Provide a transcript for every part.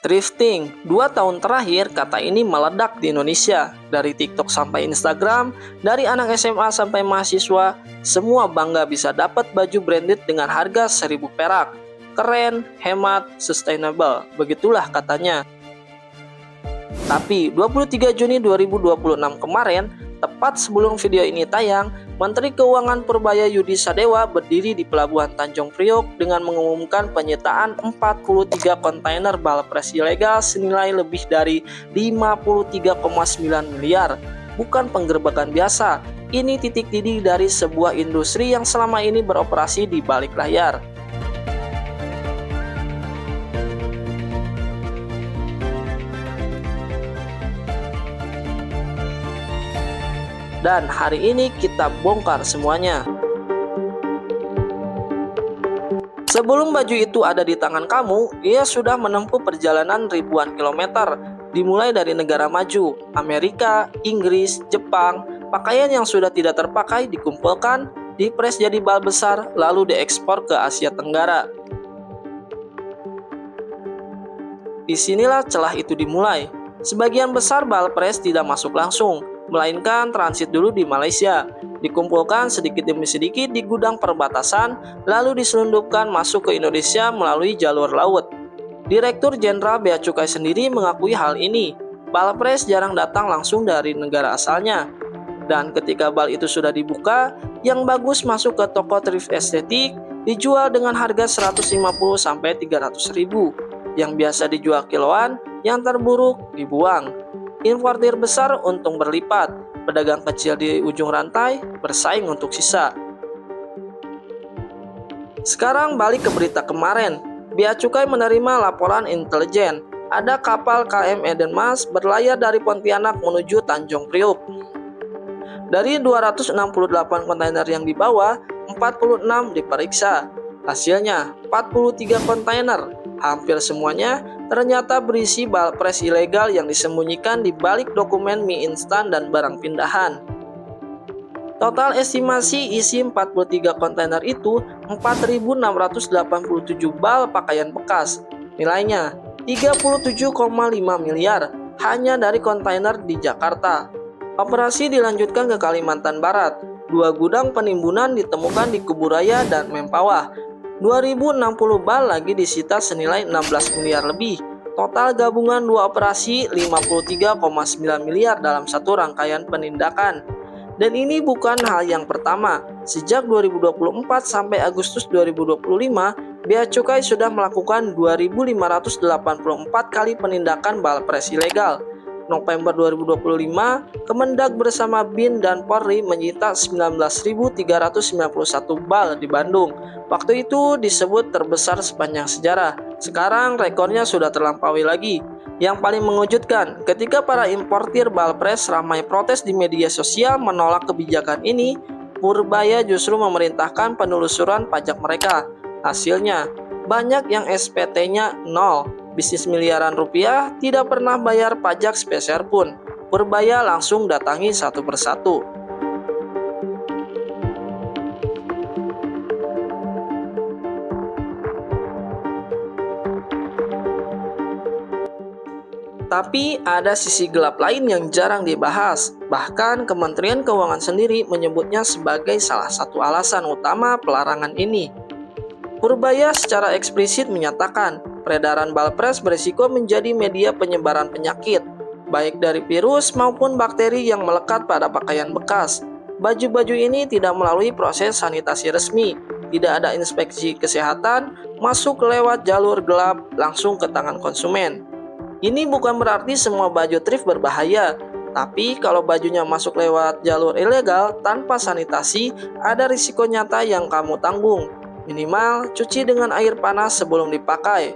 Thrifting, 2 tahun terakhir kata ini meledak di Indonesia. Dari TikTok sampai Instagram, dari anak SMA sampai mahasiswa, semua bangga bisa dapat baju branded dengan harga 1.000 perak. Keren, hemat, sustainable, begitulah katanya. Tapi 23 Juni 2026 kemarin, tepat sebelum video ini tayang, Menteri Keuangan Purbaya Yudi Sadewa berdiri di Pelabuhan Tanjung Priok dengan mengumumkan penyitaan 43 kontainer balpres ilegal senilai lebih dari 53,9 miliar. Bukan penggerbekan biasa, ini titik didih dari sebuah industri yang selama ini beroperasi di balik layar. Dan hari ini kita bongkar semuanya. Sebelum baju itu ada di tangan kamu, ia sudah menempuh perjalanan ribuan kilometer, dimulai dari negara maju, Amerika, Inggris, Jepang. Pakaian yang sudah tidak terpakai dikumpulkan, dipres jadi bal besar, lalu diekspor ke Asia Tenggara. Disinilah celah itu dimulai. Sebagian besar bal pres tidak masuk langsung, melainkan transit dulu di Malaysia, dikumpulkan sedikit demi sedikit di gudang perbatasan, lalu diselundupkan masuk ke Indonesia melalui jalur laut. Direktur Jenderal Bea Cukai sendiri mengakui hal ini. Bal pres jarang datang langsung dari negara asalnya. Dan ketika bal itu sudah dibuka, yang bagus masuk ke toko thrift estetik, dijual dengan harga 150-300 ribu. Yang biasa dijual kiloan, yang terburuk dibuang. Importir besar untung berlipat, pedagang kecil di ujung rantai bersaing untuk sisa. Sekarang balik ke berita kemarin. Bea Cukai menerima laporan intelijen. Ada kapal KM Eden Mas berlayar dari Pontianak menuju Tanjung Priok. Dari 268 kontainer yang dibawa, 46 diperiksa. Hasilnya 43 kontainer, hampir semuanya ternyata berisi balpres ilegal yang disembunyikan di balik dokumen mie instan dan barang pindahan. Total estimasi isi 43 kontainer itu 4.687 bal pakaian bekas. Nilainya 37,5 miliar hanya dari kontainer di Jakarta. Operasi dilanjutkan ke Kalimantan Barat. 2 gudang penimbunan ditemukan di Kuburaya dan Mempawah. 2060 bal lagi disita senilai 16 miliar lebih. Total gabungan 2 operasi 53,9 miliar dalam satu rangkaian penindakan. Dan ini bukan hal yang pertama. Sejak 2024 sampai Agustus 2025, Bea Cukai sudah melakukan 2.584 kali penindakan balpres ilegal. November 2025, Kemendag bersama BIN dan Polri menyita 19.391 bal di Bandung. Waktu itu disebut terbesar sepanjang sejarah. Sekarang rekornya sudah terlampaui lagi. Yang paling mengejutkan, ketika para importir balpres ramai protes di media sosial menolak kebijakan ini, Purbaya justru memerintahkan penelusuran pajak mereka. Hasilnya, banyak yang SPT-nya nol. Bisnis miliaran rupiah tidak pernah bayar pajak sepeser pun. Purbaya langsung datangi satu persatu. Tapi ada sisi gelap lain yang jarang dibahas. Bahkan Kementerian Keuangan sendiri menyebutnya sebagai salah satu alasan utama pelarangan ini. Purbaya secara eksplisit menyatakan, peredaran balpres berisiko menjadi media penyebaran penyakit, baik dari virus maupun bakteri yang melekat pada pakaian bekas. Baju-baju ini tidak melalui proses sanitasi resmi, tidak ada inspeksi kesehatan, masuk lewat jalur gelap langsung ke tangan konsumen. Ini bukan berarti semua baju thrift berbahaya, tapi kalau bajunya masuk lewat jalur ilegal tanpa sanitasi, ada risiko nyata yang kamu tanggung. Minimal cuci dengan air panas sebelum dipakai.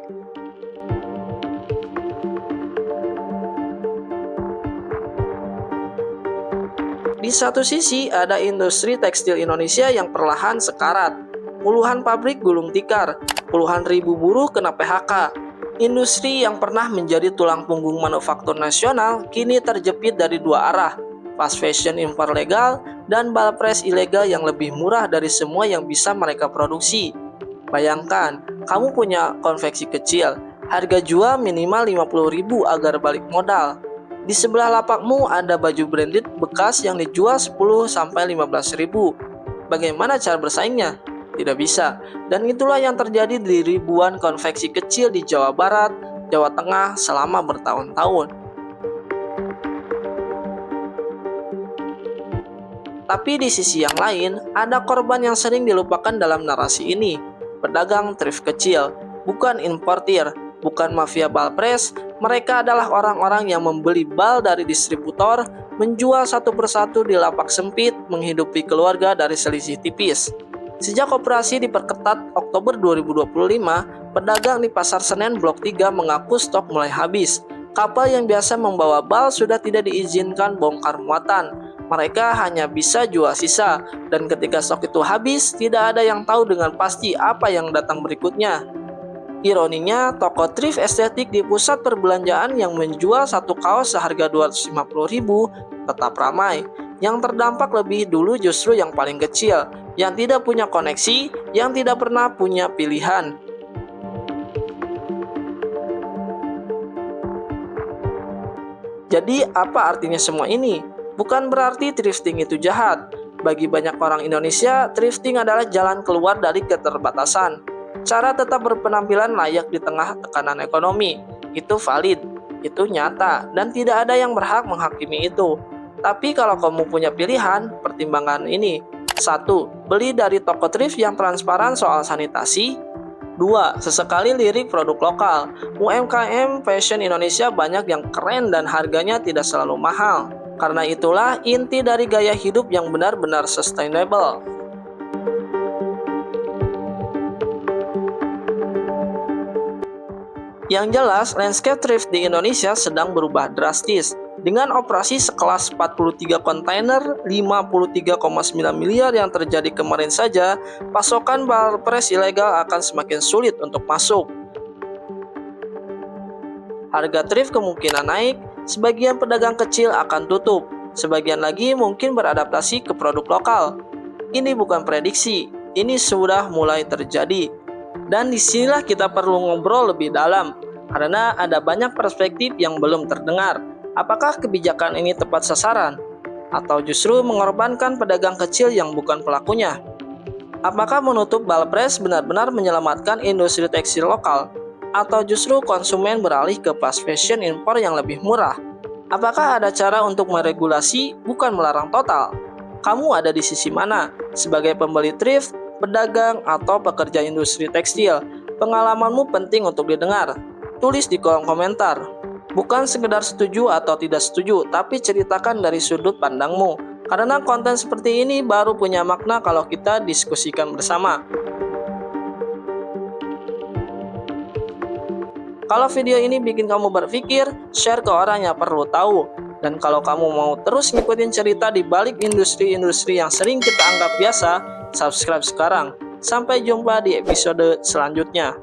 Di satu sisi ada industri tekstil Indonesia yang perlahan sekarat. Puluhan pabrik gulung tikar, puluhan ribu buruh kena PHK. Industri yang pernah menjadi tulang punggung manufaktur nasional kini terjepit dari dua arah. Fast fashion impor legal, dan balpres ilegal yang lebih murah dari semua yang bisa mereka produksi. Bayangkan, kamu punya konveksi kecil, Harga jual minimal 50.000 agar balik modal. Di sebelah lapakmu ada baju branded bekas yang dijual 10-15.000. Bagaimana cara bersaingnya? Tidak bisa. Dan itulah yang terjadi di ribuan konveksi kecil di Jawa Barat, Jawa Tengah selama bertahun-tahun. Tapi di sisi yang lain, ada korban yang sering dilupakan dalam narasi ini. Pedagang thrift kecil, bukan importir, bukan mafia balpres, mereka adalah orang-orang yang membeli bal dari distributor, menjual satu persatu di lapak sempit, menghidupi keluarga dari selisih tipis. Sejak operasi diperketat Oktober 2025, pedagang di Pasar Senen Blok 3 mengaku stok mulai habis. Kapal yang biasa membawa bal sudah tidak diizinkan bongkar muatan. Mereka hanya bisa jual sisa, dan ketika stok itu habis, tidak ada yang tahu dengan pasti apa yang datang berikutnya. Ironinya, toko thrift estetik di pusat perbelanjaan yang menjual satu kaos seharga 250.000 tetap ramai. Yang terdampak lebih dulu justru yang paling kecil, yang tidak punya koneksi, yang tidak pernah punya pilihan. Jadi, apa artinya semua ini? Bukan berarti thrifting itu jahat. Bagi banyak orang Indonesia, thrifting adalah jalan keluar dari keterbatasan. Cara tetap berpenampilan layak di tengah tekanan ekonomi. Itu valid, itu nyata, dan tidak ada yang berhak menghakimi itu. Tapi kalau kamu punya pilihan, pertimbangan ini. 1. Beli dari toko thrift yang transparan soal sanitasi. 2. Sesekali lirik produk lokal. UMKM fashion Indonesia banyak yang keren dan harganya tidak selalu mahal. Karena itulah inti dari gaya hidup yang benar-benar sustainable. Yang jelas, landscape thrift di Indonesia sedang berubah drastis. Dengan operasi sekelas 43 kontainer 53,9 miliar yang terjadi kemarin saja, pasokan balpres ilegal akan semakin sulit untuk masuk. Harga thrift kemungkinan naik, sebagian pedagang kecil akan tutup, sebagian lagi mungkin beradaptasi ke produk lokal. Ini bukan prediksi, ini sudah mulai terjadi. Dan disinilah kita perlu ngobrol lebih dalam, karena ada banyak perspektif yang belum terdengar. Apakah kebijakan ini tepat sasaran? Atau justru mengorbankan pedagang kecil yang bukan pelakunya? Apakah menutup balpres benar-benar menyelamatkan industri tekstil lokal? Atau justru konsumen beralih ke fast fashion impor yang lebih murah? Apakah ada cara untuk meregulasi, bukan melarang total? Kamu ada di sisi mana? Sebagai pembeli thrift, pedagang, atau pekerja industri tekstil? Pengalamanmu penting untuk didengar. Tulis di kolom komentar. Bukan sekedar setuju atau tidak setuju, tapi ceritakan dari sudut pandangmu. Karena konten seperti ini baru punya makna kalau kita diskusikan bersama. Kalau video ini bikin kamu berpikir, share ke orang yang perlu tahu. Dan kalau kamu mau terus ngikutin cerita di balik industri-industri yang sering kita anggap biasa, subscribe sekarang. Sampai jumpa di episode selanjutnya.